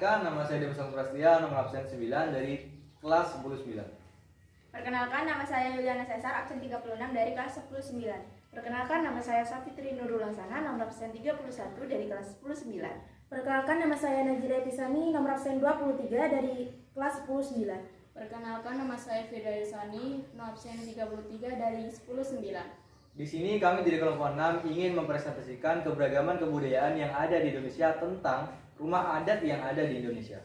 Perkenalkan, nama saya Dewa Prastia, nomor absen 9 dari kelas 10-9. Perkenalkan, nama saya Yuliana Cesar, absen 36 dari kelas 10-9. Perkenalkan, nama saya Safitri Nurul Laksana, nomor absen 31 dari kelas 10-9. Perkenalkan, nama saya Najila Pisani, nomor absen 23 dari kelas 10-9. Perkenalkan, nama saya Firda Yusani, nomor absen 33 dari 10-9. Di sini kami dari kelompok 6 ingin mempresentasikan keberagaman kebudayaan yang ada di Indonesia tentang rumah adat yang ada di Indonesia.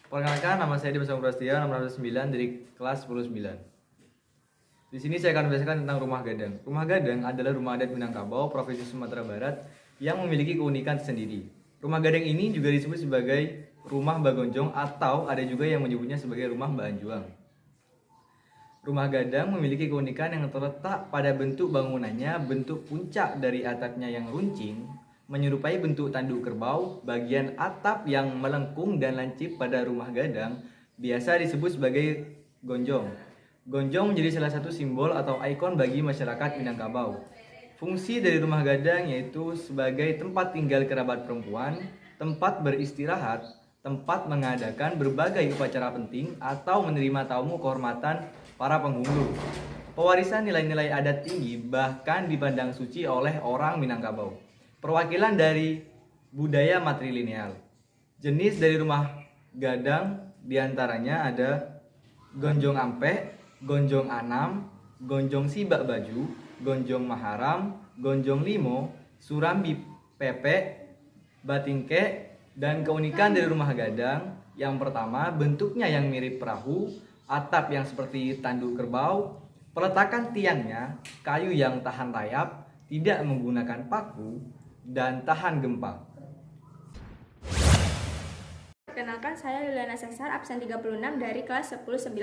Perkenalkan, nama saya Dewa Prastia, nomor absen 9 dari kelas 10-9. Di sini saya akan menjelaskan tentang rumah gadang. Rumah gadang adalah rumah adat Minangkabau, Provinsi Sumatera Barat yang memiliki keunikan tersendiri. Rumah gadang ini juga disebut sebagai rumah Bagonjong atau ada juga yang menyebutnya sebagai rumah Mbak Anjuang. Rumah gadang memiliki keunikan yang terletak pada bentuk bangunannya, bentuk puncak dari atapnya yang runcing, menyerupai bentuk tanduk kerbau, bagian atap yang melengkung dan lancip pada rumah gadang, biasa disebut sebagai gonjong. Gonjong menjadi salah satu simbol atau ikon bagi masyarakat Minangkabau. Fungsi dari rumah gadang yaitu sebagai tempat tinggal kerabat perempuan, tempat beristirahat, tempat mengadakan berbagai upacara penting atau menerima tamu kehormatan para penghulu. Pewarisan nilai-nilai adat tinggi bahkan dipandang suci oleh orang Minangkabau. Perwakilan dari budaya matrilineal. Jenis dari rumah gadang diantaranya ada gonjong ampek, gonjong anam, gonjong sibak baju, gonjong maharam, gonjong limo, surambi pepek, batingke, dan keunikan dari rumah gadang yang pertama bentuknya yang mirip perahu, atap yang seperti tanduk kerbau, peletakan tiangnya, kayu yang tahan rayap, tidak menggunakan paku, dan tahan gempa. Perkenalkan, saya Yuliana Cesar, absen 36 dari kelas 10-9.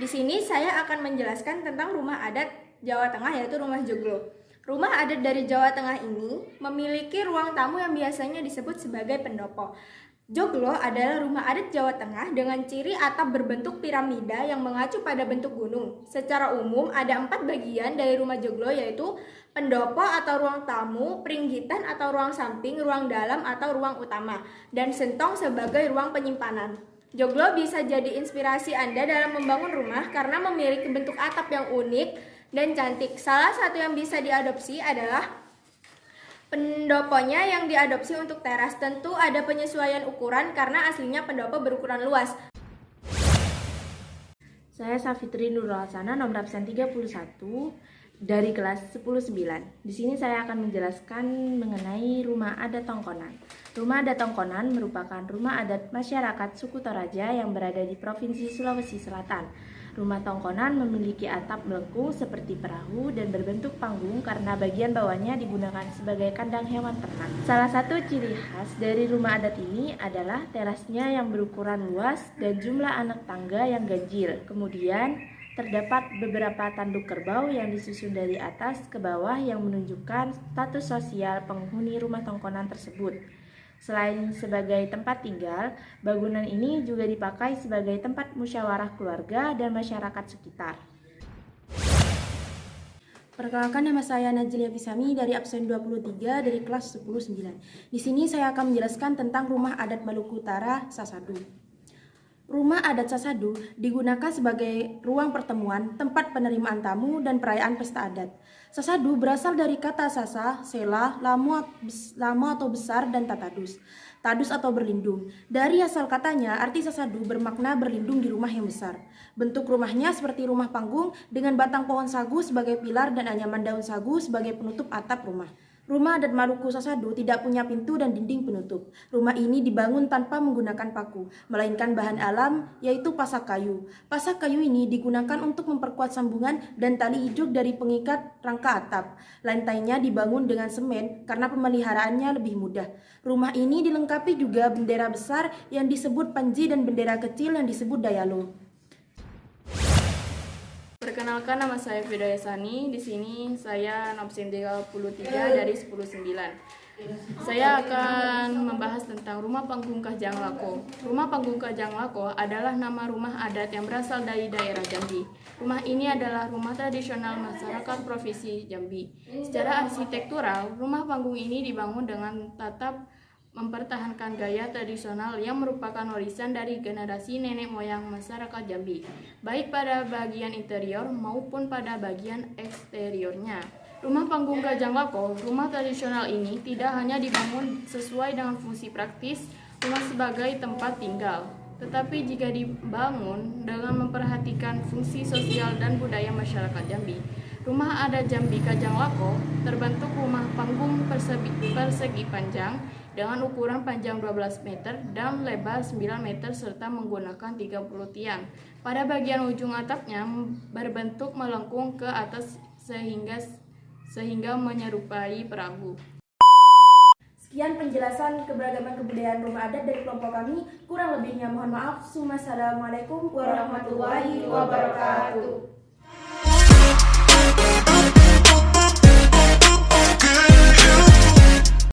Di sini saya akan menjelaskan tentang rumah adat Jawa Tengah, yaitu rumah joglo. Rumah adat dari Jawa Tengah ini memiliki ruang tamu yang biasanya disebut sebagai pendopo. Joglo adalah rumah adat Jawa Tengah dengan ciri atap berbentuk piramida yang mengacu pada bentuk gunung. Secara umum ada 4 bagian dari rumah joglo, yaitu pendopo atau ruang tamu, peringgitan atau ruang samping, ruang dalam atau ruang utama, dan sentong sebagai ruang penyimpanan. Joglo bisa jadi inspirasi Anda dalam membangun rumah karena memiliki bentuk atap yang unik dan cantik. Salah satu yang bisa diadopsi adalah pendoponya yang diadopsi untuk teras. Tentu ada penyesuaian ukuran karena aslinya pendopo berukuran luas. Saya Safitri Nurul Laksana, nomor absen 31 dari kelas 10-9. Di sini saya akan menjelaskan mengenai rumah adat Tongkonan. Rumah adat Tongkonan merupakan rumah adat masyarakat suku Toraja yang berada di Provinsi Sulawesi Selatan. Rumah Tongkonan memiliki atap melengkung seperti perahu dan berbentuk panggung karena bagian bawahnya digunakan sebagai kandang hewan ternak. Salah satu ciri khas dari rumah adat ini adalah terasnya yang berukuran luas dan jumlah anak tangga yang ganjil. Kemudian terdapat beberapa tanduk kerbau yang disusun dari atas ke bawah yang menunjukkan status sosial penghuni rumah Tongkonan tersebut. Selain sebagai tempat tinggal, bangunan ini juga dipakai sebagai tempat musyawarah keluarga dan masyarakat sekitar. Perkenalkan, nama saya Najila Pisani dari absen 23 dari kelas 10-9. Di sini saya akan menjelaskan tentang rumah adat Maluku Utara Sasadu. Rumah adat Sasadu digunakan sebagai ruang pertemuan, tempat penerimaan tamu, dan perayaan pesta adat. Sasadu berasal dari kata sasa, sela, lama atau besar, dan tatadus, tadus atau berlindung. Dari asal katanya, arti Sasadu bermakna berlindung di rumah yang besar. Bentuk rumahnya seperti rumah panggung dengan batang pohon sagu sebagai pilar dan anyaman daun sagu sebagai penutup atap rumah. Rumah adat Maluku Sasadu tidak punya pintu dan dinding penutup. Rumah ini dibangun tanpa menggunakan paku, melainkan bahan alam, yaitu pasak kayu. Pasak kayu ini digunakan untuk memperkuat sambungan dan tali ijuk dari pengikat rangka atap. Lantainya dibangun dengan semen karena pemeliharaannya lebih mudah. Rumah ini dilengkapi juga bendera besar yang disebut panji dan bendera kecil yang disebut dayalo. Perkenalkan, nama saya Firda Yusani. Di sini saya absen 33 dari 10-9. Saya akan membahas tentang Rumah Panggung Kajang Lako. Rumah Panggung Kajang Lako adalah nama rumah adat yang berasal dari daerah Jambi. Rumah ini adalah rumah tradisional masyarakat Provinsi Jambi. Secara arsitektural, rumah panggung ini dibangun dengan tatap mempertahankan gaya tradisional yang merupakan warisan dari generasi nenek moyang masyarakat Jambi, baik pada bagian interior maupun pada bagian eksteriornya. Rumah panggung Kajang Lako, rumah tradisional ini tidak hanya dibangun sesuai dengan fungsi praktis rumah sebagai tempat tinggal, tetapi jika dibangun dengan memperhatikan fungsi sosial dan budaya masyarakat Jambi. Rumah adat Jambi Kajang Lako terbentuk rumah panggung persegi panjang dengan ukuran panjang 12 meter dan lebar 9 meter serta menggunakan 30 tiang. Pada bagian ujung atapnya berbentuk melengkung ke atas sehingga menyerupai perahu. Sekian penjelasan keberagaman kebudayaan rumah adat dari kelompok kami. Kurang lebihnya mohon maaf. Assalamualaikum warahmatullahi wabarakatuh.